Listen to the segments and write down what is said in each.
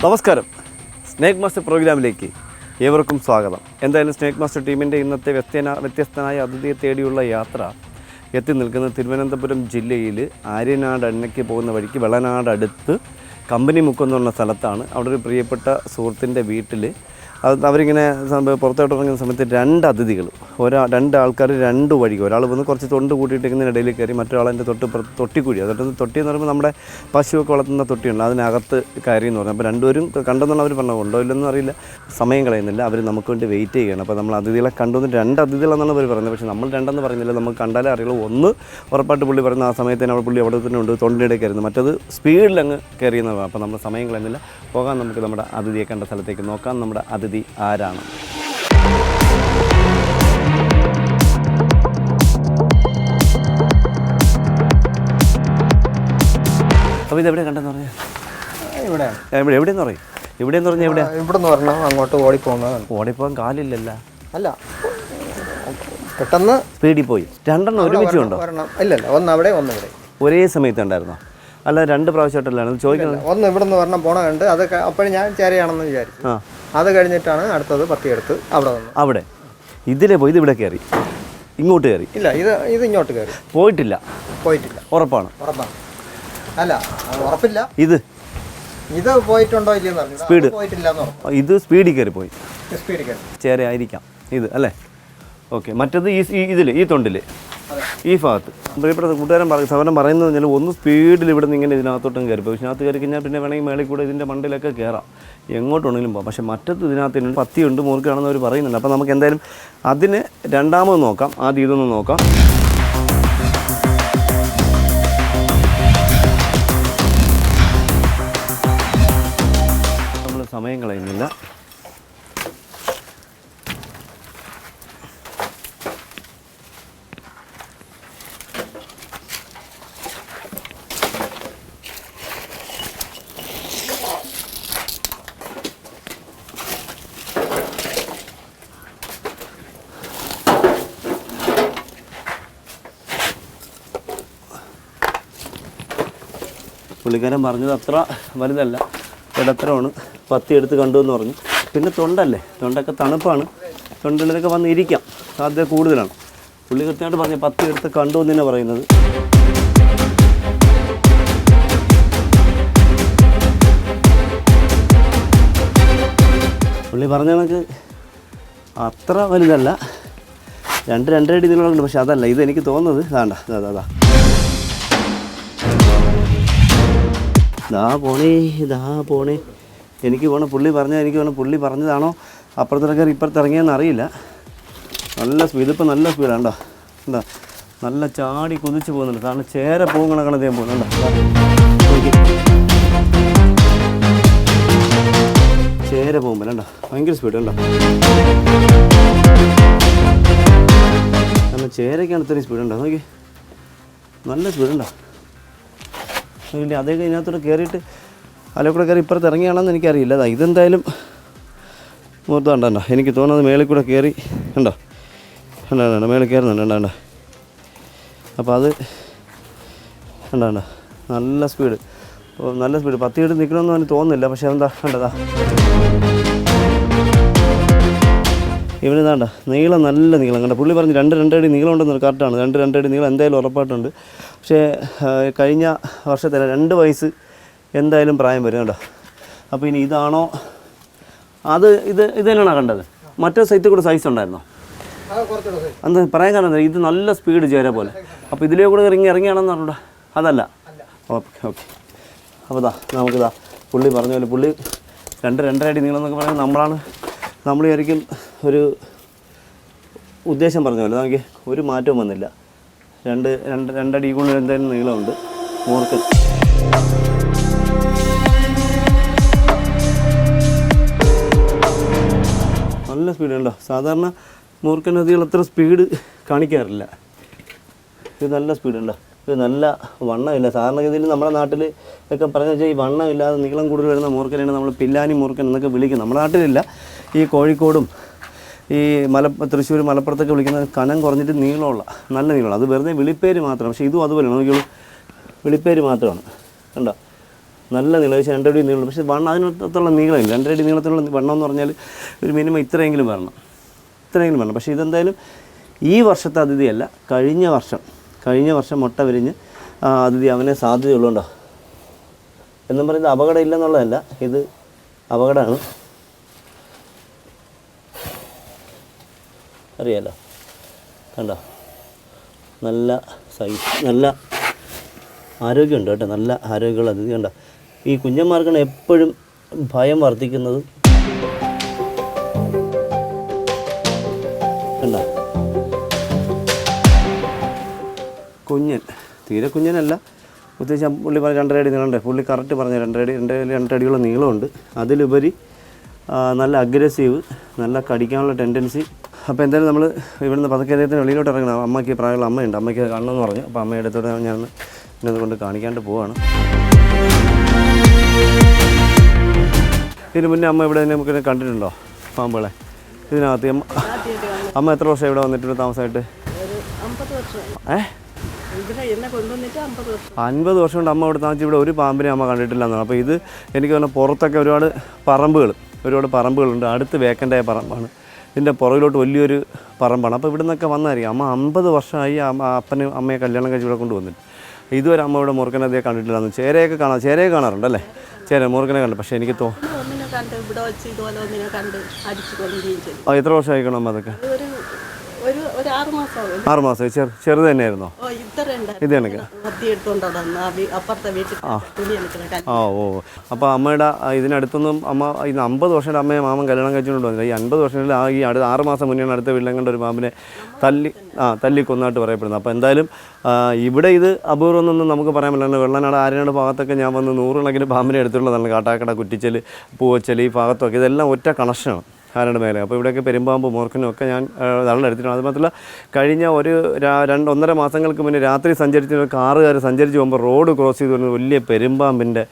നമസ്കാരം, snake master പ്രോഗ്രാമിലേക്ക് ഏവർക്കും സ്വാഗതം. എന്തായാലും സ്നേക് മാസ്റ്റർ ടീമിൻ്റെ ഇന്നത്തെ വ്യത്യസ്തനായ അതിഥിയെ തേടിയുള്ള യാത്ര എത്തി നിൽക്കുന്നത് തിരുവനന്തപുരം ജില്ലയിൽ ആര്യനാട് എണ്ണയ്ക്ക് പോകുന്ന വഴിക്ക് വെള്ളനാട് അടുത്ത് കമ്പനിമുക്ക് എന്ന് പറഞ്ഞ സ്ഥലത്താണ്. അവിടെ ഒരു പ്രിയപ്പെട്ട സുഹൃത്തിൻ്റെ വീട്ടിൽ അവരിങ്ങനെ പുറത്തോട്ട് ഇറങ്ങുന്ന സമയത്ത് രണ്ട് അതിഥികൾ, രണ്ട് ആൾക്കാർ രണ്ട് വഴി, ഒരാൾ വന്ന് കുറച്ച് തൊണ്ട് കൂട്ടിയിട്ടിരിക്കുന്ന ഇടയിൽ കയറി, മറ്റൊരാളതിൻ്റെ തൊട്ടിക്കുഴി, അതൊട്ട് തൊട്ടി എന്ന് പറയുമ്പോൾ നമ്മുടെ പശുവൊക്കെ വളർത്തുന്ന തൊട്ടിയുണ്ട്, അതിനകത്ത് കയറി എന്ന് പറഞ്ഞു. അപ്പോൾ രണ്ടുപേരും കണ്ടെന്നാണ് അവർ പറഞ്ഞത്, ഉണ്ടോ ഇല്ലെന്നും അറിയില്ല, സമയം കളയുന്നില്ല, അവർ നമുക്ക് വേണ്ടി വെയിറ്റ് ചെയ്യുകയാണ്. അപ്പോൾ നമ്മൾ അതിഥികളെ കണ്ടുവന്ന് രണ്ട് അതിഥികളെന്നാണ് അവർ പറയുന്നത്. പക്ഷേ നമ്മൾ രണ്ടെന്ന് പറയുന്നില്ല, നമുക്ക് കണ്ടാലേ അറിയുള്ളൂ. ഒന്ന് ഉറപ്പായിട്ട് പുള്ളി പറയുന്ന ആ സമയത്ത് തന്നെ പുള്ളി അവിടെ തന്നെ ഉണ്ട്, തൊണ്ടിനിടയ്ക്കായിരുന്നു, മറ്റത് സ്പീഡിലങ്ങ് കയറിയെന്നതാണ്. അപ്പോൾ നമ്മൾ സമയം കളയുന്നില്ല, പോകാൻ നമുക്ക് നമ്മുടെ അതിഥിയെ കണ്ട സ്ഥലത്തേക്ക് നോക്കാം. നമ്മുടെ അതിഥി ആരാണ്? അപ്പോൾ ഇതെവിടെ കണ്ടെന്ന് പറഞ്ഞാൽ എവിടെയെന്ന് പറയും? ഇവിടെയെന്ന് പറഞ്ഞാൽ എവിടെ? ഇവിടെ നിന്ന് പറഞ്ഞാൽ അങ്ങോട്ട് ഓടിപ്പോകാൻ കാലില്ലല്ല. അല്ല, പെട്ടെന്ന് സ്പീഡിൽ പോയി. രണ്ടെണ്ണം ഒരുമിച്ചുണ്ടോ? ഇല്ലല്ല, ഒന്ന് അവിടെ ഒന്ന് ഇവിടെ. ഒരേ സമയത്ത് ഉണ്ടായിരുന്നോ? അല്ല, രണ്ട് പ്രാവശ്യമായിട്ടല്ലായിരുന്നു ചോദിക്കുന്നത്. ഒന്ന് ഇവിടെ നിന്ന് പറഞ്ഞാൽ പോണ കണ്ട് അത് അപ്പോഴും ഞാൻ ചേരയാണെന്ന് വിചാരിച്ചു. അത് കഴിഞ്ഞിട്ടാണ് അടുത്തത് പത്തിയെടുത്ത് അവിടെ വന്നു. അവിടെ ഇതിലെ പോയി, ഇത് ഇവിടെ കയറി, ഇങ്ങോട്ട് കയറി. ഇല്ല, ഇത് ഇങ്ങോട്ട് കയറി പോയിട്ടില്ല. ഉറപ്പാണ്? അല്ല, ഉറപ്പില്ല. ഇത് പോയിട്ടുണ്ടോ ഇല്ലെന്ന് സ്പീഡ് പോയിട്ടില്ല. ഇത് സ്പീഡിൽ കയറി പോയി. സ്പീഡിൽ കയറി ചേര ആയിരിക്കാം ഇത്, അല്ലേ? ഓക്കെ. മറ്റത് ഈ തൊണ്ടിൽ ഈ ഭാഗത്ത് പ്രിയപ്പെട്ട കൂട്ടുകാരൻ സവരം പറയുന്നത് പറഞ്ഞാൽ ഒന്ന് സ്പീഡിൽ ഇവിടെ നിന്ന് ഇങ്ങനെ ഇതിനകത്തോട്ടും കയറി പോയി. ഇതിനകത്ത് കയറി കഴിഞ്ഞാൽ പിന്നെ വേണമെങ്കിൽ മേളിൽ കൂടെ ഇതിൻ്റെ മണ്ടിലൊക്കെ കയറാം, എങ്ങോട്ടുണ്ടെങ്കിലും പോകാം. പക്ഷേ മറ്റത് ഇതിനകത്ത് പത്തിയുണ്ട്, മൂർക്കാണെന്ന് അവർ പറയുന്നുണ്ട്. അപ്പോൾ നമുക്ക് എന്തായാലും അതിന് രണ്ടാമത് നോക്കാം. ആദ്യം ഇതൊന്ന് നോക്കാം. നമ്മൾ സമയം കളയുന്നില്ല. പുള്ളിക്കാരൻ പറഞ്ഞത് അത്ര വലുതല്ല, ഇടത്തരമാണ്, പത്തി എടുത്ത് കണ്ടു എന്ന് പറഞ്ഞു. പിന്നെ തൊണ്ടല്ലേ, തൊണ്ടൊക്കെ തണുപ്പാണ്, തൊണ്ടിലൊക്കെ വന്ന് ഇരിക്കാം സാധ്യത കൂടുതലാണ്. പുള്ളി കൃത്യമായിട്ട് പറഞ്ഞു പത്തി എടുത്ത് കണ്ടു എന്ന് തന്നെ പറയുന്നത്. പുള്ളി പറഞ്ഞ കണക്ക് അത്ര വലുതല്ല, രണ്ടര അടി നീളമുണ്ട്. പക്ഷെ അതല്ല, ഇതെനിക്ക് തോന്നുന്നത് വേണ്ട, അതാ പോണേ എനിക്ക് പോകണം. പുള്ളി പറഞ്ഞാൽ എനിക്ക് വേണം. പുള്ളി പറഞ്ഞതാണോ അപ്പുറത്തിറങ്ങി ഇപ്പുറത്തിറങ്ങിയെന്ന് അറിയില്ല. നല്ല സ്പീഡ്, ഇതിപ്പോൾ നല്ല സ്പീഡാണ് കേട്ടോ. എന്താ നല്ല ചാടി കുതിച്ച് പോകുന്നുണ്ട്. കാരണം ചേര പോകുന്ന കണക്ക് പോകുന്നുണ്ടോ, ചേര പോകുമ്പോൾ കണ്ടോ, ഭയങ്കര സ്പീഡ് കണ്ടോ. കാരണം ചേരയ്ക്കാണ് ഇത്രയും സ്പീഡുണ്ടോ, നോക്കി നല്ല സ്പീഡുണ്ടോ. ഇല്ല, അതേ ഇതിനകത്തോടെ കയറിയിട്ട് അതിലൂടെ കയറി ഇപ്പുറത്ത് ഇറങ്ങിയാണെന്ന് എനിക്കറിയില്ല. ഇതെന്തായാലും മൂർത്താണ്ടോ, എനിക്ക് തോന്നുന്നത് മേളിൽ കൂടെ കയറി ഉണ്ടോ, ഉണ്ടോ മേളിൽ കയറുന്നുണ്ട്, ഉണ്ടോ. അപ്പോൾ അത് ഉണ്ടോ, നല്ല സ്പീഡ്, പത്തിയിട്ട് നിൽക്കണമെന്ന് അവന് തോന്നുന്നില്ല. പക്ഷേ അതെന്താ കണ്ടതാ, ഇവനിതാണ്ട നീളം, നല്ല നീളം കണ്ട. പുള്ളി പറഞ്ഞ് രണ്ടര അടി നീളം ഉണ്ടെന്ന് കറക്റ്റാണ്. രണ്ടര അടി നീളം എന്തായാലും ഉറപ്പായിട്ടുണ്ട്. പക്ഷേ കഴിഞ്ഞ വർഷത്തെ 2 വയസ്സ് എന്തായാലും പ്രായം വരും കേട്ടോ. അപ്പോൾ ഇനി ഇതാണോ ഇത് തന്നെയാണോ കണ്ടത്? മറ്റേ സൈറ്റിൽ കൂടെ സൈസ് ഉണ്ടായിരുന്നോ? അന്ന് പറയാൻ കാരണം ഇത് നല്ല സ്പീഡ് ചേര പോലെ. അപ്പോൾ ഇതിലേ കൂടെ ഇറങ്ങിയാണെന്ന് പറഞ്ഞൂടാ, അതല്ല. ഓക്കെ. അപ്പോൾ നമുക്കിതാ പുള്ളി പറഞ്ഞ പോലെ, പുള്ളി രണ്ടര അടി നീളം എന്നൊക്കെ പറയുന്നത് നമ്മൾ വിചാരിക്കും ഒരു ഉദ്ദേശം പറഞ്ഞ പോലെ. നമുക്ക് ഒരു മാറ്റവും വന്നില്ല. രണ്ടടി കൂടുതൽ എന്തായാലും നീളമുണ്ട് മൂർക്കൻ. നല്ല സ്പീഡുണ്ടോ. സാധാരണ മൂർക്കൻ നദികൾ അത്ര സ്പീഡ് കാണിക്കാറില്ല. ഇത് നല്ല സ്പീഡുണ്ടോ. ഇത് നല്ല വണ്ണമില്ല. സാധാരണ ഗതിയിൽ നമ്മുടെ നാട്ടിൽ ഒക്കെ പറഞ്ഞു വെച്ചാൽ ഈ വണ്ണമില്ലാതെ നീളം കൂടുതൽ വരുന്ന മൂർക്കനാണ് നമ്മൾ പില്ലാനി മൂർക്കൻ എന്നൊക്കെ വിളിക്കുന്നത്. നമ്മുടെ നാട്ടിലില്ല. ഈ കോഴിക്കോടും ഈ തൃശ്ശൂർ മലപ്പുറത്തൊക്കെ വിളിക്കുന്നത് കനം കുറഞ്ഞിട്ട് നീളമുള്ള നല്ല നീളമാണ്. അത് വെറുതെ വിളിപ്പേര് മാത്രമാണ്. പക്ഷേ ഇതും അതുപോലെ നോക്കിയുള്ളൂ, വിളിപ്പേര് മാത്രമാണ്. കണ്ടോ, നല്ല നീളം, പക്ഷേ 2 അടി നീളം, പക്ഷേ വണ്ണം അതിനകത്തുള്ള നീളമില്ല. 2 അടി നീളത്തിലുള്ള വണ്ണം എന്ന് പറഞ്ഞാൽ ഒരു മിനിമം ഇത്രയെങ്കിലും വരണം. പക്ഷേ ഇതെന്തായാലും ഈ വർഷത്തെ അതിഥിയല്ല, കഴിഞ്ഞ വർഷം മുട്ട വിരിഞ്ഞ് അതിഥി അവനെ സാധ്യതയുള്ളതുകൊണ്ടോ എന്നും പറയുന്നത് അപകടം ഇല്ലെന്നുള്ളതല്ല, ഇത് അപകടമാണ്, അറിയാലോ. കണ്ടോ, നല്ല സൈസ്, നല്ല ആരോഗ്യമുണ്ട് കേട്ടോ, നല്ല ആരോഗ്യമുള്ള അതിഥി. കണ്ടോ, ഈ കുഞ്ഞന്മാർക്കാണ് എപ്പോഴും ഭയം വർദ്ധിക്കുന്നത്. കണ്ടോ, കുഞ്ഞൻ, തീരെ കുഞ്ഞനല്ല, പ്രത്യേകിച്ച് പുള്ളി പറഞ്ഞ 2.5 അടി നീളമുണ്ട്. പുള്ളി കറക്റ്റ് പറഞ്ഞ 2 അടിയുള്ള നീളമുണ്ട്. അതിലുപരി നല്ല അഗ്രസീവ്, നല്ല കടിക്കാനുള്ള ടെൻഡൻസി. അപ്പോൾ എന്തായാലും നമ്മൾ ഇവിടുന്ന് പതുക്കേതത്തിന് വെളിയിലോട്ട് ഇറങ്ങണം. അമ്മയ്ക്ക് പ്രായമുള്ള അമ്മയുണ്ട്, അമ്മയ്ക്ക് കാണണമെന്ന് പറഞ്ഞു. അപ്പോൾ അമ്മയുടെ അടുത്തോടെ ഞാൻ ഇന്നത് കൊണ്ട് കാണിക്കാണ്ട് പോവാണ്. ഇതിന് മുന്നേ അമ്മ ഇവിടെ തന്നെ നമുക്ക് കണ്ടിട്ടുണ്ടോ പാമ്പുകളെ? ഇതിനകത്ത് അമ്മ എത്ര വർഷം ഇവിടെ വന്നിട്ടുണ്ട് താമസമായിട്ട്? 50 വർഷം കൊണ്ട് അമ്മ ഇവിടെ താമസിച്ച് ഇവിടെ ഒരു പാമ്പിനെ അമ്മ കണ്ടിട്ടില്ല എന്നാണ്. അപ്പോൾ ഇത് എനിക്ക് പറഞ്ഞാൽ പുറത്തൊക്കെ ഒരുപാട് പറമ്പുകളുണ്ട്. അടുത്ത് വേക്കൻ്റായ പറമ്പാണ്. ഇതിൻ്റെ പുറകിലോട്ട് വലിയൊരു പറമ്പാണ്. അപ്പോൾ ഇവിടെ നിന്നൊക്കെ വന്നായിരിക്കും. അമ്മ 50 വർഷമായി അപ്പനും അമ്മയെ കല്യാണം കഴിച്ച് ഇവിടെ കൊണ്ടുവന്നിട്ട് ഇതുവരെ അമ്മ ഇവിടെ മൂർഖനതയെ കണ്ടിട്ടില്ലാന്ന്. ചേരയൊക്കെ കാണാറുണ്ടല്ലേ? മൂർഖനെ കണ്ടു. പക്ഷേ എനിക്ക് എത്ര വർഷമായിക്കണം അമ്മ അതൊക്കെ? 6 മാസം. ചെറുത് തന്നെയായിരുന്നോ? ഇത് കണക്ക്. അപ്പോൾ അമ്മയുടെ ഇതിനടുത്തൊന്നും അമ്മ 50 വർഷമായിട്ട് അമ്മയെ മാമൻ കല്യാണം കഴിച്ചുകൊണ്ട് വന്നില്ല. ഈ 50 വർഷങ്ങളിൽ ഈ 6 മാസം മുന്നെയാണ് അടുത്ത വീട്ടിലും കണ്ട ഒരു പാമ്പിനെ തല്ലി കൊന്നായിട്ട് പറയപ്പെടുന്നത്. അപ്പോൾ എന്തായാലും ഇവിടെ ഇത് അപൂർവമൊന്നും നമുക്ക് പറയാൻ പറ്റില്ല. വെള്ളനാട് ആര്യനാട് ഭാഗത്തൊക്കെ ഞാൻ വന്ന് 100 കണക്കിന് പാമ്പിനെ എടുത്തിട്ടുള്ളതാണ്. കാട്ടാക്കട, കുറ്റിച്ചൽ, പൂവച്ചൽ, ഈ ഭാഗത്തൊക്കെ ഇതെല്ലാം ഒറ്റ കണക്ഷനാണ് ആരുടെ മേലെ. അപ്പോൾ ഇവിടെയൊക്കെ പെരുമ്പാമ്പ്, മൂർഖനും ഒക്കെ ഞാൻ ധാരാളം എടുത്തിട്ടുണ്ട്. അതുമാത്രമല്ല കഴിഞ്ഞ 1.5 മാസങ്ങൾക്ക് മുന്നേ രാത്രി സഞ്ചരിച്ച കാറുകാർ സഞ്ചരിച്ച് പോകുമ്പോൾ റോഡ് ക്രോസ് ചെയ്ത് വരുന്ന വലിയ പെരുമ്പാമ്പിൻ്റെ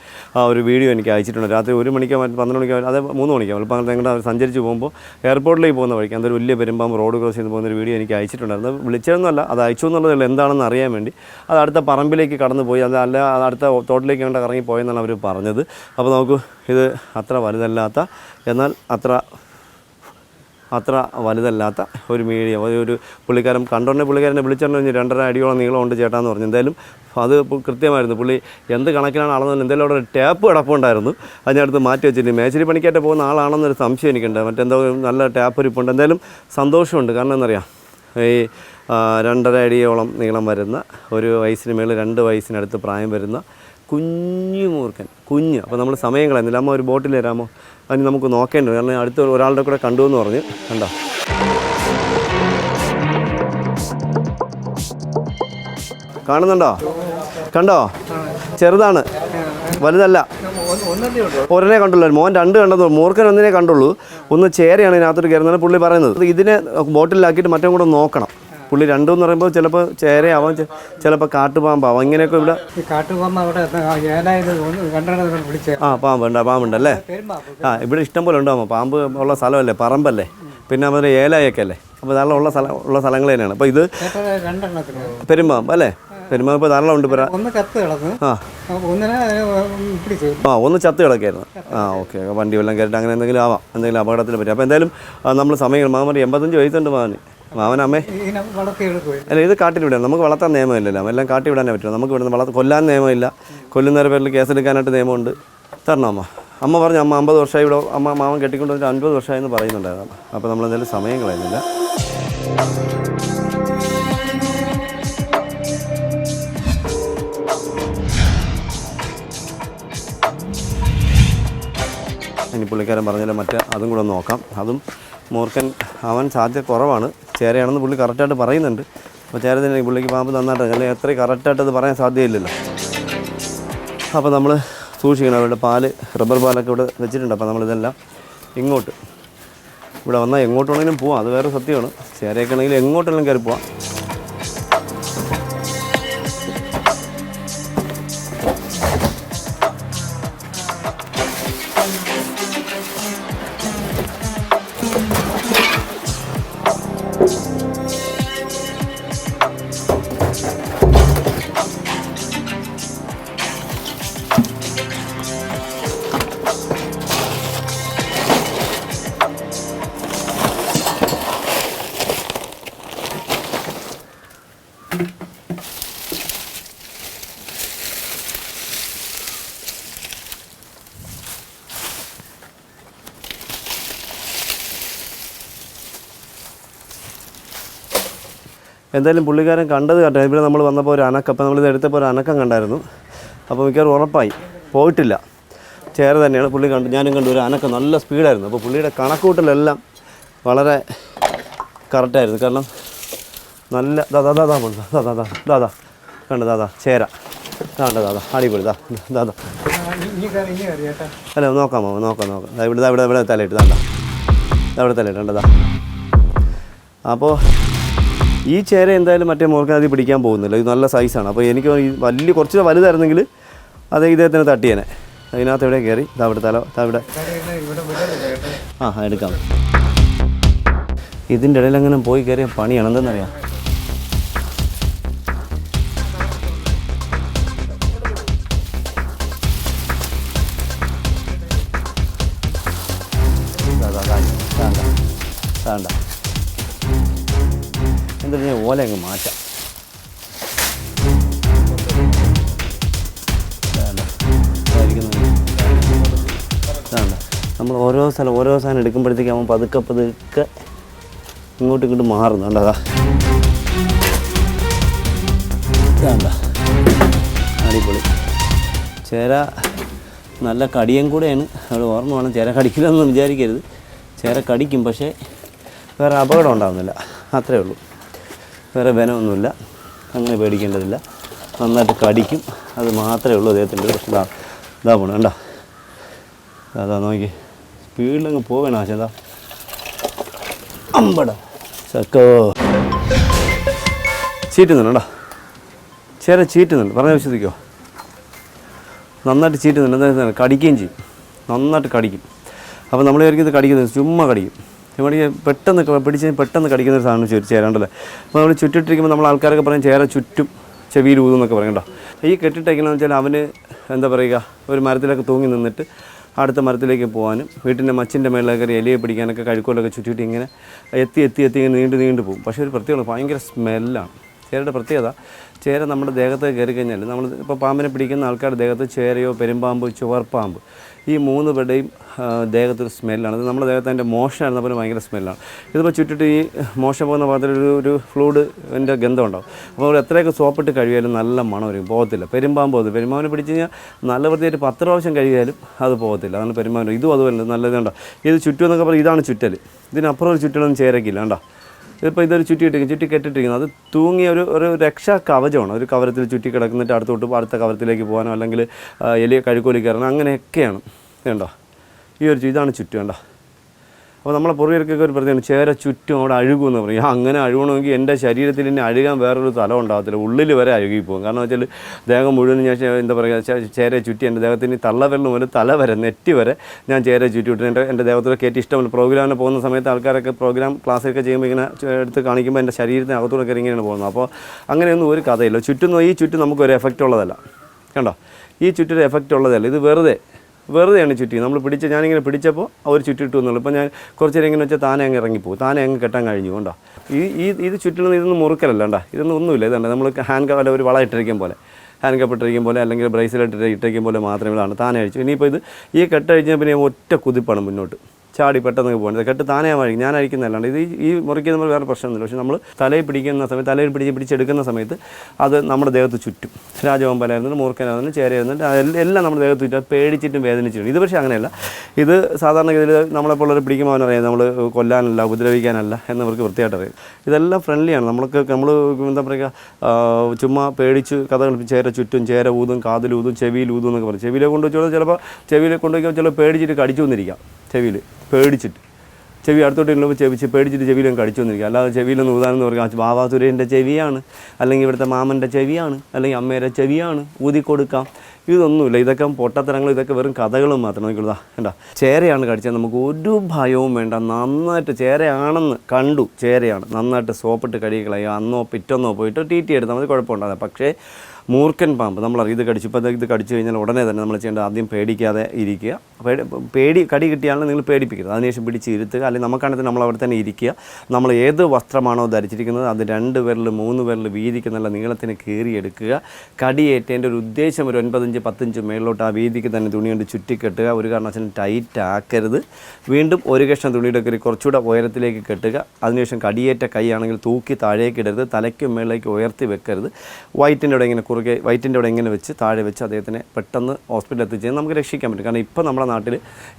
ഒരു വീഡിയോ എനിക്ക് അയച്ചിട്ടുണ്ട്. രാത്രി 1 മണിക്കോ 12 മണിക്കോ അത് 3 മണിക്കോ അപ്പോൾ ഞങ്ങളുടെ അവർ സഞ്ചരിച്ച് പോകുമ്പോൾ എയർപോർട്ടിലേക്ക് പോകുന്ന വഴിക്ക് അതൊരു വലിയ പെരുമ്പാമ്പ് റോഡ് ക്രോസ് ചെയ്ത് പോകുന്നൊരു വീഡിയോ എനിക്ക് അയച്ചിട്ടുണ്ടായിരുന്നു. വിളിച്ചതെന്നല്ല, അത് അയച്ചു എന്നുള്ളതല്ല, എന്താണെന്ന് അറിയാൻ വേണ്ടി. അത് അടുത്ത പറമ്പിലേക്ക് കടന്നു പോയി, അത് അടുത്ത തോട്ടിലേക്ക് കണ്ട് ഇറങ്ങി പോയെന്നാണ് അവർ പറഞ്ഞത്. അപ്പോൾ നമുക്ക് ഇത് അത്ര വലുതല്ലാത്ത, എന്നാൽ അത്ര വലുതല്ലാത്ത ഒരു മീഡിയം ഒരു പുള്ളിക്കാരൻ പുള്ളിക്കാരനെ വിളിച്ചോണ്ട് 2.5 അടിയോളം നീളമുണ്ട് ചേട്ടാന്ന് പറഞ്ഞു. എന്തായാലും അത് കൃത്യമായിരുന്നു. പുള്ളി എന്ത് കണക്കിനാണ് അളന്നത്, എന്തായാലും അവിടെ ഒരു ടാപ്പ് കിടപ്പുണ്ടായിരുന്നു. അതിനടുത്ത് മാറ്റി വെച്ചിട്ട് മേച്ചിരി പണിക്കായിട്ട് പോകുന്ന ആളാണെന്നൊരു സംശയം എനിക്കുണ്ട്. മറ്റെന്തോ നല്ല ടാപ്പ് ഇരിപ്പുണ്ട്. എന്തായാലും സന്തോഷമുണ്ട്. കാരണം എന്നറിയാം, ഈ 2.5 അടിയോളം നീളം വരുന്ന, ഒരു വയസ്സിന് മേളിൽ 2 വയസ്സിനടുത്ത് പ്രായം വരുന്ന കുഞ്ഞു മൂർഖൻ. അപ്പോൾ നമ്മൾ സമയം കളയുന്നില്ല. അമ്മ ഒരു ബോട്ടിൽ തരാമോ? അതിന് നമുക്ക് നോക്കേണ്ടത്, കാരണം അടുത്ത ഒരാളുടെ കൂടെ കണ്ടു എന്ന് പറഞ്ഞു. കണ്ടോ, കണ്ടോ, ചെറുതാണ്, വലുതല്ല. ഒരെണ്ണേ കണ്ടുള്ളൂ, മോൻ 2 കണ്ടത്, മൂർഖൻ 1 കണ്ടുള്ളൂ. ഒന്ന് ചേരയാണ് ഇതിനകത്തോട്ട് കയറുന്നത് പുള്ളി പറയുന്നത്. ഇതിനെ ബോട്ടിലാക്കിയിട്ട് മറ്റേ കൂടെ നോക്കണം. പുള്ളി 2 എന്ന് പറയുമ്പോൾ ചിലപ്പോൾ ചേരയാവാം, ചിലപ്പോൾ കാട്ടുപാമ്പാവാം. ഇങ്ങനെയൊക്കെ ഇവിടെ പാമ്പുണ്ടല്ലേ? ഇവിടെ ഇഷ്ടം പോലെ ഉണ്ടാകുമ്പോൾ പാമ്പ് ഉള്ള സ്ഥലമല്ലേ, പറമ്പല്ലേ, പിന്നെ അവർ ഏലായൊക്കെ അല്ലേ. അപ്പോൾ ധാരാളം ഉള്ള സ്ഥലങ്ങൾ തന്നെയാണ്. അപ്പോൾ ഇത് പെരുമ്പാമ്പ് അല്ലേ? പെരുമ്പാമ്പ് ഇപ്പോൾ ധാരാളം ഉണ്ട്. ഒന്ന് ചത്ത് കിടക്കായിരുന്നു. ഓക്കെ, വണ്ടി വെള്ളം കയറിയിട്ട് അങ്ങനെ എന്തെങ്കിലും ആവാം, എന്തെങ്കിലും അപകടത്തിൽ പറ്റും. അപ്പോൾ എന്തായാലും നമ്മൾ സമയം മാമൻ 85 വയസ്സുണ്ട് മാമനമ്മേ. അല്ല, ഇത് കാട്ടിൽവിടാൻ നമുക്ക് വളർത്താൻ നിയമമില്ലല്ലോ, എല്ലാം കാട്ടിവിടാനേ പറ്റുള്ളൂ. നമുക്ക് ഇവിടുന്ന് കൊല്ലാൻ നിയമമില്ല, കൊല്ലുന്നവരുടെ പേരിൽ കേസെടുക്കാനായിട്ട് നിയമമുണ്ട്. തരണം അമ്മ പറഞ്ഞു. അമ്മ 50 വർഷമായി ഇവിടെ മാമൻ കെട്ടിക്കൊണ്ട് വന്നിട്ട് 50 വർഷമായെന്ന് പറയുന്നുണ്ടായിരുന്നു. അപ്പോൾ നമ്മളെന്തായാലും സമയം കളയുന്നില്ല. ഇനി പുള്ളിക്കാരൻ പറഞ്ഞാലും അതും കൂടെ നോക്കാം. അതും മൂർഖൻ അവൻ സാധ്യത കുറവാണ്, ചേരയാണെന്ന് പുള്ളി കറക്റ്റായിട്ട് പറയുന്നുണ്ട്. അപ്പോൾ ചേര തന്നെ പുള്ളിക്ക് പാമ്പ് നന്നായിട്ട്, അല്ലെങ്കിൽ എത്രയും കറക്റ്റായിട്ട് അത് പറയാൻ സാധ്യതയില്ലല്ലോ. അപ്പോൾ നമ്മൾ സൂക്ഷിക്കണം. അവരുടെ റബ്ബർ പാലൊക്കെ ഇവിടെ വെച്ചിട്ടുണ്ട്. അപ്പോൾ നമ്മളിതെല്ലാം ഇവിടെ വന്നാൽ എങ്ങോട്ട് വേണമെങ്കിലും പോവാം, അത് വേറെ സത്യമാണ്. ചേരയൊക്കെ ആണെങ്കിൽ എങ്ങോട്ടെല്ലാം കയറി പോവാം. എന്തായാലും പുള്ളിക്കാരൻ കണ്ടത് കേട്ടോ. ഇവിടെ നമ്മൾ വന്നപ്പോൾ ഒരു അനക്കം, അപ്പോൾ നമ്മളിത് എടുത്തപ്പോൾ ഒരു അനക്കം കണ്ടായിരുന്നു. അപ്പോൾ മിക്കവാറും ഉറപ്പായി പോയിട്ടില്ല, ചേര തന്നെയാണ്. പുള്ളി കണ്ടു, ഞാനും കണ്ടു, ഒരു അനക്കം നല്ല സ്പീഡായിരുന്നു. അപ്പോൾ പുള്ളിയുടെ കണക്കൂട്ടലെല്ലാം വളരെ കറക്റ്റായിരുന്നു. കാരണം നല്ല ദാദാ കണ്ടു, ദാദാ ചേര കണ്ട, ദാദാ അടിപൊളി, ദാദാ അല്ല നോക്കാം ഇവിടെ തലയിട്ട് ഇവിടെ തലയിട്ട് കണ്ടതാ. അപ്പോൾ ഈ ചേര എന്തായാലും മറ്റേ മൂർഖനദി പിടിക്കാൻ പോകുന്നില്ല, ഇത് നല്ല സൈസാണ്. അപ്പോൾ എനിക്ക് വലിയ കുറച്ച് വലുതായിരുന്നെങ്കിൽ അത് ഇദ്ദേഹത്തിന് തട്ടിയേനെ. അതിനകത്ത് എവിടെ കയറി ഇവിടെ എടുക്കാം. ഇതിൻ്റെ ഇടയിൽ അങ്ങനെ പോയി കയറിയ പണിയാണ്. എന്തെന്നറിയാം, വേണ്ട എന്തായാലും ഞാൻ ഓല അങ്ങ് മാറ്റാം. വേണ്ട നമ്മൾ ഓരോ സാധനം എടുക്കുമ്പോഴത്തേക്ക് അവൻ പതുക്കെ ഇങ്ങോട്ടും മാറുന്നു. കണ്ടതാ വേണ്ട അടിപൊളി ചേര. നല്ല കടിയും കൂടെയാണ്. അവിടെ ഓർമ്മ വേണം, ചേര കടിക്കില്ലെന്നൊന്നും വിചാരിക്കരുത്. ചേര കടിക്കും, പക്ഷേ വേറെ അപകടം ഉണ്ടാകുന്നില്ല, അത്രയേ ഉള്ളൂ. വേറെ ബലമൊന്നുമില്ല, അങ്ങനെ പേടിക്കേണ്ടതില്ല. നന്നായിട്ട് കടിക്കും, അത് മാത്രമേ ഉള്ളൂ അദ്ദേഹത്തിൻ്റെ. പക്ഷേ ഇതാ പോണു കണ്ടോ, അതാ നോക്കി സ്പീഡിലങ്ങ് പോവേണം. ആശാ അമ്പട ചക്കോ ചീറ്റുന്നുണ്ട് കേട്ടോ, ചേര ചീറ്റുന്നുണ്ട്, പറഞ്ഞാൽ വിശ്വസിക്കുമോ? നന്നായിട്ട് ചീറ്റുന്നുണ്ട്. എന്താ കടിക്കുകയും ചെയ്യും, നന്നായിട്ട് കടിക്കും. അപ്പോൾ നമ്മൾ വിചാരിക്കും ഇത് കടിക്കുന്നത്, ചുമ്മാ കടിക്കും. ഇവിടെ പെട്ടെന്ന് പെട്ടെന്ന് കടിക്കുന്ന ഒരു സാധനം ചേരാണ്ടല്ലേ. അപ്പോൾ നമ്മൾ ചുറ്റിട്ടിരിക്കുമ്പോൾ നമ്മൾ ആൾക്കാരൊക്കെ പറയും ചേര ചുറ്റും ചെവിയിൽ ഊതുന്നൊക്കെ പറയും കേട്ടോ. ഈ കെട്ടിട്ടേക്കണമെന്ന് വെച്ചാൽ അവന് എന്താ പറയുക, ഒരു മരത്തിലൊക്കെ തൂങ്ങി നിന്നിട്ട് അടുത്ത മരത്തിലേക്ക് പോകാനും വീട്ടിൻ്റെ മച്ചിൻ്റെ മേളിലൊക്കെ ഇലയെ പിടിക്കാനൊക്കെ കഴുക്കോലൊക്കെ ചുറ്റിയിട്ട് ഇങ്ങനെ എത്തി ഇങ്ങനെ നീണ്ടു പോകും. പക്ഷേ ഒരു പ്രത്യേകത, ഭയങ്കര സ്മെല്ലാണ് ചേരയുടെ പ്രത്യേകത. ചേര നമ്മുടെ ദേഹത്ത് കയറി കഴിഞ്ഞാൽ, നമ്മൾ ഇപ്പോൾ പാമ്പിനെ പിടിക്കുന്ന ആൾക്കാരുടെ ദേഹത്ത് ചേരയോ പെരുമ്പാമ്പ് ചുവർപ്പാമ്പ് ഈ 3 പേരുടെയും ദേഹത്തൊരു സ്മെല്ലാണ്. അത് നമ്മുടെ ദേഹത്ത് അതിൻ്റെ മോശമായിരുന്ന പോലെ ഭയങ്കര സ്മെല്ലാണ്. ഇതിപ്പോൾ ചുറ്റിട്ട് ഈ മോശം പോകുന്ന ഭാഗത്തിൽ ഒരു ഫ്ലൂഡിൻ്റെ ഗന്ധം ഉണ്ടാവും. അപ്പോൾ അവർ എത്രയൊക്കെ സോപ്പിട്ട് കഴിയാലും നല്ല മണം വരും, പോകത്തില്ല. പെരുമ്പാമ്പിനെ പിടിച്ച് കഴിഞ്ഞാൽ നല്ല വൃത്തിയായിട്ട് 10 പ്രാവശ്യം കഴിയാലും അത് പോകത്തില്ല. അതാണ് പെരുമ്പാമ്പ്. ഇതും അതുപോലെ നല്ലതുണ്ടോ. ഇത് ചുറ്റും എന്നൊക്കെ പറയും, ഇതാണ് ചുറ്റൽ. ഇതിനപ്പുറം ഒരു ചുറ്റലൊന്നും ചേരക്കില്ല കണ്ടോ. ഇതിപ്പോൾ ഇതൊരു ചുറ്റി കെട്ടിട്ടിരിക്കുന്നത്, അത് തൂങ്ങിയ ഒരു രക്ഷാ കവചമാണ്. ഒരു കവരത്തിൽ ചുറ്റി കിടക്കുന്നിട്ട് അടുത്ത കവരത്തിലേക്ക് പോകാനോ അല്ലെങ്കിൽ എലിയ കഴുക്കോലി കയറണം, അങ്ങനെയൊക്കെയാണ്. കണ്ടോ ഈ ഒരു ഇതാണ് ചുറ്റും കണ്ടോ. അപ്പോൾ നമ്മളെ പൂർവ്വികർക്കൊക്കെ ഒരു പ്രത്യേകമാണ്, ചേര ചുറ്റും അവിടെ അഴുകുമെന്ന് പറയും. അങ്ങനെ അഴുകണമെങ്കിൽ എൻ്റെ ശരീരത്തിൽ തന്നെ അഴുകാൻ വേറൊരു സ്ഥലം ഉണ്ടാകത്തില്ല, ഉള്ളിൽ വരെ അഴുകിപ്പോകും. കാരണം വെച്ചാൽ ദേഹം മുഴുവൻ ഞാൻ എന്താ പറയുക, ചേര ചുറ്റി എൻ്റെ ദേഹത്തിന് തള്ളവിരൽ മുതൽ തല വരെ നെറ്റി വരെ ഞാൻ ചേര ചുറ്റി വിട്ടിട്ട് എൻ്റെ ദേഹത്തോടെ കയറ്റി ഇഷ്ടമല്ല. പ്രോഗ്രാമിന് പോകുന്ന സമയത്ത് ആൾക്കാരൊക്കെ പ്രോഗ്രാം ക്ലാസ്സൊക്കെ ചെയ്യുമ്പോൾ ഇങ്ങനെ എടുത്ത് കാണിക്കുമ്പോൾ എൻ്റെ ശരീരത്തിന് അകത്തോടെ കയറി ഇങ്ങനെയാണ് പോകുന്നത്. അപ്പോൾ അങ്ങനെയൊന്നും ഒരു കഥയില്ല. ഈ ചുറ്റും നമുക്കൊരു എഫക്റ്റ് ഉള്ളതല്ല കണ്ടോ. ഈ ചുറ്റൊരു എഫക്റ്റ് ഉള്ളതല്ല, ഇത് വെറുതെയാണ് ചുറ്റി. ഞാനിങ്ങനെ പിടിച്ചപ്പോൾ അവർ ചുറ്റിട്ടു എന്നുള്ളൂ. ഇപ്പോൾ ഞാൻ കുറച്ച് നേരം ഇങ്ങനെ വെച്ചാൽ താനെ അങ്ങ് ഇറങ്ങിപ്പോകും, താനെ അങ്ങ് കെട്ടാൻ കഴിഞ്ഞു കൊണ്ടോ. ഇത് ചുറ്റുന്നത് ഇതൊന്നും മുറുക്കലല്ല കണ്ടോ, ഇതൊന്നും ഒന്നുമില്ല. ഇതുണ്ട് നമ്മൾ ഹാൻഡ് കപ്പ് അല്ല ഒരു വള ഇട്ടിരിക്കും പോലെ, ഹാൻഡ് കപ്പ് ഇട്ടിരിക്കും പോലെ അല്ലെങ്കിൽ ബ്രേസ്ലെറ്റ് ഇട്ടിരിക്കും പോലെ മാത്രമേ ഇതാണ്. താനെ അഴിച്ചു. ഇനിയിപ്പോൾ ഇത് ഈ കെട്ടഴിഞ്ഞാൽ പിന്നെ ഒറ്റ കുതിപ്പാണ് മുന്നോട്ട് ചാടി പെട്ടെന്ന് പോകുന്നത്. കെട്ട് താനേ അഴിക്കും, ഞാൻ അഴിക്കുന്നതല്ലാണ്ട്. ഇത് ഈ മുറിക്കുന്ന നമ്മൾ വേറെ പ്രശ്നമൊന്നുമില്ല. പക്ഷേ നമ്മൾ തലയിൽ പിടിക്കുന്ന സമയത്ത്, തലയിൽ പിടിച്ചെടുക്കുന്ന സമയത്ത് അത് നമ്മുടെ ദേഹത്ത് ചുറ്റും. രാജവമ്പലായിരുന്നിട്ട് മൂർഖനായിരുന്നിട്ട് ചേരയായിരുന്നിട്ട് എല്ലാം നമ്മുടെ ദേഹത്ത് ചുറ്റും. അത് പേടിച്ചിട്ടും വേദനിച്ചിട്ടും. ഇത് പക്ഷേ അങ്ങനെയല്ല. ഇത് സാധാരണ ഇതിൽ നമ്മളെപ്പോലുള്ളവർ പിടിക്കുമ്പോൾ അവനറിയാം നമ്മൾ കൊല്ലാനല്ല ഉപദ്രവിക്കാനല്ല എന്നവർക്ക് വൃത്തിയായിട്ട് അറിയാം. ഇതെല്ലാം ഫ്രണ്ട്ലിയാണ്. നമ്മൾ എന്താ പറയുക, ചുമ്മാ പേടിച്ച് കഥകൾ ചേര ചുറ്റും, ചേര ഊതും, കാതിലൂതും, ചെവിയിലൂതും എന്നൊക്കെ പറയും. ചെവിയിലെ കൊണ്ടുവച്ചോളൂ, ചിലപ്പോൾ ചെവിയിലെ കൊണ്ടുവയ്ക്കുമ്പോൾ ചിലപ്പോൾ പേടിച്ചിട്ട് കടിച്ചു വന്നിരിക്കാം. ചെവിയിൽ പേടിച്ചിട്ട് ചെവി അടുത്തോട്ട് ഇല്ലുമ്പോൾ പേടിച്ചിട്ട് ചെവിയിലും കടിച്ചു വന്നിരിക്കുക. അല്ലാതെ ചെവിയിലൊന്നും ഊതാനെന്ന് പറയുക ബാബാസുരേൻ്റെ ചെവിയാണ്, അല്ലെങ്കിൽ ഇവിടുത്തെ മാമൻ്റെ ചെവിയാണ്, അല്ലെങ്കിൽ അമ്മയുടെ ചെവിയാണ്, ഊതിക്കൊടുക്കാം. ഇതൊന്നുമില്ല. ഇതൊക്കെ പൊട്ടത്തരങ്ങളും, ഇതൊക്കെ വെറും കഥകളും മാത്രം. നോക്കിക്കൊടുത്താ കണ്ടോ, ചേരയാണ് കടിച്ചത്. നമുക്ക് ഒരു ഭയവും വേണ്ട. നന്നായിട്ട് ചേരയാണെന്ന് കണ്ടു, ചേരയാണ്, നന്നായിട്ട് സോപ്പിട്ട് കഴുകിക്കളയുക. അന്നോ പിറ്റൊന്നോ പോയിട്ട് TT എടുത്താൽ മതി, കുഴപ്പമുണ്ടാകും. പക്ഷേ മൂർക്കൻ പാമ്പ് നമ്മളറിയാം, ഇത് കടിച്ചു. ഇപ്പോൾ ഇത് കടിച്ചു കഴിഞ്ഞാൽ ഉടനെ തന്നെ നമ്മൾ ചെയ്യേണ്ടത് ആദ്യം പേടിക്കാതെ ഇരിക്കുക. കടി കിട്ടിയാലും നിങ്ങൾ പേടിപ്പിക്കരുത്. അതിനുശേഷം പിടിച്ച് ഇരുത്തുക, അല്ലെങ്കിൽ നമുക്കാണെങ്കിൽ നമ്മൾ അവിടെ തന്നെ ഇരിക്കുക. നമ്മൾ ഏത് വസ്ത്രമാണോ ധരിച്ചിരിക്കുന്നത് അത് 2 വിരൽ 3 വിരൽ വീതിക്ക് നല്ല നീളത്തിന് കീറിയെടുക്കുക. കടിയേറ്റതിൻ്റെ ഒരു ഉദ്ദേശം ഒരു 9 ഇഞ്ച് 10 ഇഞ്ച് മേളിലോട്ട് ആ വീതിക്ക് തന്നെ തുണി കൊണ്ട് ചുറ്റിക്കെട്ടുക. ഒരു കാരണവശാലും ടൈറ്റ് ആക്കരുത്. വീണ്ടും ഒരു കഷ്ണം തുണിയുടെ കയറി കുറച്ചുകൂടെ ഉയരത്തിലേക്ക് കെട്ടുക. അതിനുശേഷം കടിയേറ്റ കൈയാണെങ്കിൽ തൂക്കി താഴേക്ക് ഇടരുത്, തലയ്ക്കും മേളിലേക്ക് ഉയർത്തി വെക്കരുത്. വയറ്റിൻ്റെ അവിടെ ഇങ്ങനെ കുറുകെ വയറ്റിൻ്റെ അവിടെ ഇങ്ങനെ വെച്ച് താഴെ വെച്ച് അദ്ദേഹത്തിനെ പെട്ടെന്ന് ഹോസ്പിറ്റലിൽ എത്തിച്ച് നമുക്ക് രക്ഷിക്കാൻ പറ്റും. കാരണം ഇപ്പോൾ നമ്മുടെ നാട്ടിൽ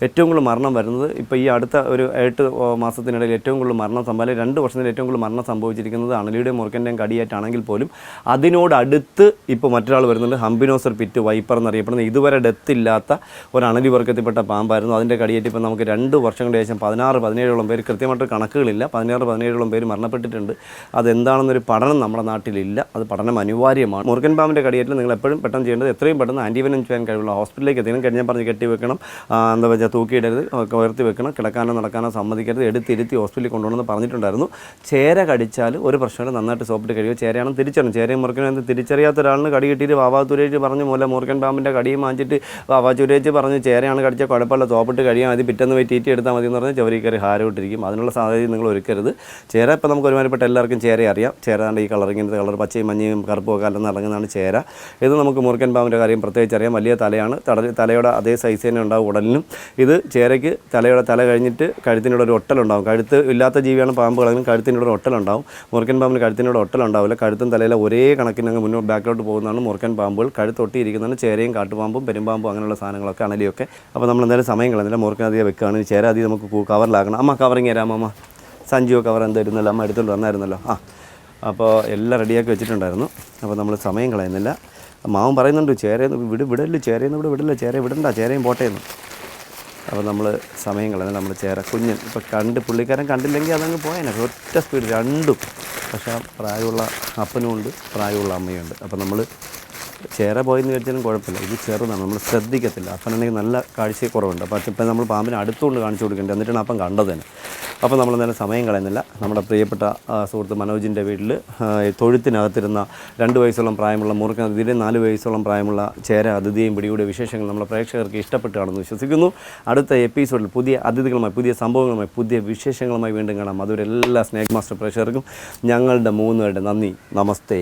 ഏറ്റവും കൂടുതൽ മരണം വരുന്നത് ഇപ്പോൾ ഈ അടുത്ത ഒരു 8 മാസത്തിനിടയിൽ ഏറ്റവും കൂടുതൽ മരണം സംഭവിച്ചത് 2 വർഷത്തിൽ ഏറ്റവും കൂടുതൽ മരണം സംഭവിച്ചിരിക്കുന്നത് അണലിയുടെയും മൂർഖൻ്റെയും കടിയേറ്റാണെങ്കിൽ പോലും അതിനോടടുത്ത് ഇപ്പോൾ മറ്റൊരാൾ വരുന്നുണ്ട്. ഹംബിനോസർ പിറ്റ് വൈപ്പർ എന്നറിയപ്പെടുന്ന ഇതുവരെ ഡെത്ത് ഇല്ലാത്ത ഒരു അണലി വർഗത്തിൽപ്പെട്ട പാമ്പായിരുന്നു. അതിൻ്റെ കടിയേറ്റ് ഇപ്പോൾ നമുക്ക് 2 വർഷങ്ങളുടെ ശേഷം 16-17ഓളം പേര്, കൃത്യമായിട്ട് കണക്കുകളില്ല, 16-17ഓളം പേര് മരണപ്പെട്ടിട്ടുണ്ട്. അതെന്താണെന്നൊരു പഠനം നമ്മുടെ നാട്ടിലില്ല. അത് പഠനം അനിവാര്യമാണ്. മൂർഖൻ പാമ്പിൻ്റെ കടിയേറ്റിൽ നിങ്ങൾ എപ്പോഴും പെട്ടെന്ന് ചെയ്യേണ്ടത് എത്രയും പെട്ടെന്ന് ആൻറ്റിവെനം ചെയ്യാൻ കഴിവുള്ള ഹോസ്പിറ്റലിലേക്ക് എത്തിക്കണം. കഴിഞ്ഞാൽ പറഞ്ഞ് കെട്ടി വെക്കണം, എന്താ വെച്ചാൽ തൂക്കിയിടരുത്, ഉയർത്തി വെക്കണം, കിടക്കാനോ നടക്കാനോ സമ്മതിക്കരുത്, എടുത്തിരുത്തി ഹോസ്പിറ്റലിൽ കൊണ്ടുപോകണമെന്ന് പറഞ്ഞിട്ടുണ്ടായിരുന്നു. ചേര കടിച്ചാൽ ഒരു പ്രശ്നമില്ല, നന്നായിട്ട് സോപ്പിട്ട് കഴിയുക. ചേരയാണെന്ന് തിരിച്ചറിയണം. ചേരയും മൂർഖനും എന്ന് തിരിച്ചറിയാത്ത ഒരാളിന് കടി കിട്ടിയിട്ട് വാവാത്തുരേച്ച് പറഞ്ഞ് മൂല മൂർഖൻ പാമ്പിൻ്റെ കടിയും വാങ്ങിച്ചിട്ട് വാവാച്ചുരേച്ച് പറഞ്ഞ് ചേരയാണ് കടിച്ചാൽ കുഴപ്പമില്ല, സോപ്പിട്ട് കഴിയാൻ മതി, പിറ്റേന്ന് പോയി ടീറ്റി എടുത്താൽ മതി എന്ന് പറഞ്ഞാൽ ചവരി കയറി ഹാരോട്ടിരിക്കും. അതിനുള്ള സാധ്യത നിങ്ങൾ ഒരുക്കരുത്. ചേര ഇപ്പോൾ നമുക്ക് ഒരുമാതിരിപ്പെട്ട എല്ലാവർക്കും ചേര അറിയാം. ചേരാണ്ട് ഈ കളർ, ഇങ്ങനത്തെ കളർ പച്ചയും മഞ്ഞയും കറുപ്പും ഒക്കെ അല്ലെന്ന് ഇറങ്ങുന്നതാണ് ചേര. ഇത് നമുക്ക് മൂർഖൻ പാമ്പിൻ്റെ കാര്യം പ്രത്യേകിച്ച് അറിയാം. വലിയ തലയാണ്, തലയുടെ അതേ സൈസ് തന്നെ ഉണ്ടാവും ഉടലിനും. ഇത് ചേരയ്ക്ക് തല കഴിഞ്ഞിട്ട് കഴുത്തിനോട് ഒരു ഒട്ടലുണ്ടാവും. കഴുത്ത് ഇല്ലാത്ത ജീവിയാണ് പാമ്പുകളെങ്കിലും കഴുത്തിനോട് ഒരു ഒട്ടലുണ്ടാവും. മൂർഖൻ പാമ്പിന് കഴുത്തിനോട് ഒട്ടലുണ്ടാവില്ല. കഴുത്തും തലയിലെ ഒരേ കണക്കിന് അങ്ങ് മുന്നോട്ട് ബാക്കിലോട്ട് പോകുന്നതാണ് മൂർഖൻ പാമ്പുകൾ. കഴുത്തൊട്ടിയിരിക്കുന്നതാണ് ചേരയും കാട്ടുപാമ്പും പെരുമ്പാമ്പും അങ്ങനെയുള്ള സാധനങ്ങളൊക്കെ, അണലിയൊക്കെ. അപ്പോൾ നമ്മൾ എന്തായാലും സമയം കളഞ്ഞില്ല, മൂർഖൻ അധികം വെക്കുകയാണ്. ചേര അധികം നമുക്ക് കവറിലാക്കണം. അമ്മ കവറിങ് തരാം അമ്മ. സഞ്ജീവ കവർ എന്തായിരുന്നല്ലോ അമ്മ എടുത്തുകൊണ്ട് വന്നായിരുന്നല്ലോ. അപ്പോൾ എല്ലാം റെഡിയാക്കി വെച്ചിട്ടുണ്ടായിരുന്നു. അപ്പോൾ നമ്മൾ സമയം കളയുന്നില്ല. മാവൻ പറയുന്നുണ്ട് ചേരയെന്ന് വിടല്ലോ, ചേരയെന്ന് വിടില്ല, ചേര വിടണ്ട, ചേരയും പോട്ടേന്ന്. അപ്പോൾ നമ്മൾ സമയം കളയുന്നില്ല. നമ്മൾ ചേര കുഞ്ഞൻ ഇപ്പോൾ പുള്ളിക്കാരൻ കണ്ടില്ലെങ്കിൽ അതങ്ങ് പോയേനെ, ഒറ്റ സ്പീഡ് രണ്ടും. പക്ഷേ പ്രായമുള്ള അപ്പനും ഉണ്ട്, പ്രായമുള്ള അമ്മയുണ്ട്. അപ്പോൾ നമ്മൾ ചേര പോയെന്ന് വിചാരിച്ചാലും കുഴപ്പമില്ല, ഇത് ചെറുതാണ്, നമ്മൾ ശ്രദ്ധിക്കത്തില്ല. അപ്പനെങ്കിൽ നല്ല കാഴ്ചക്കുറവുണ്ട്. അപ്പോൾ ഇപ്പം നമ്മൾ പാമ്പിനെ അടുത്തുകൊണ്ട് കാണിച്ചു കൊടുക്കേണ്ടത്, എന്നിട്ടാണ് അപ്പം കണ്ടത് തന്നെ. അപ്പോൾ നമ്മളെന്തായാലും സമയം കളയുന്നില്ല. നമ്മുടെ പ്രിയപ്പെട്ട സുഹൃത്ത് മനോജിൻ്റെ വീട്ടിൽ തൊഴുത്തിനകത്തിരുന്ന 2 വയസ്സോളം പ്രായമുള്ള മൂർഖൻ അതിഥിയും 4 വയസ്സോളം പ്രായമുള്ള ചേര അതിഥിയും പിടിയുടെ വിശേഷങ്ങൾ നമ്മുടെ പ്രേക്ഷകർക്ക് ഇഷ്ടപ്പെട്ടാണെന്ന് വിശ്വസിക്കുന്നു. അടുത്ത എപ്പിസോഡിൽ പുതിയ അതിഥികളുമായി, പുതിയ സംഭവങ്ങളുമായി, പുതിയ വിശേഷങ്ങളുമായി വീണ്ടും കാണാം. അതുവരെ എല്ലാ സ്നേക് മാസ്റ്റർ പ്രേക്ഷകർക്കും ഞങ്ങളുടെ 3 പേരുടെ നന്ദി, നമസ്തേ.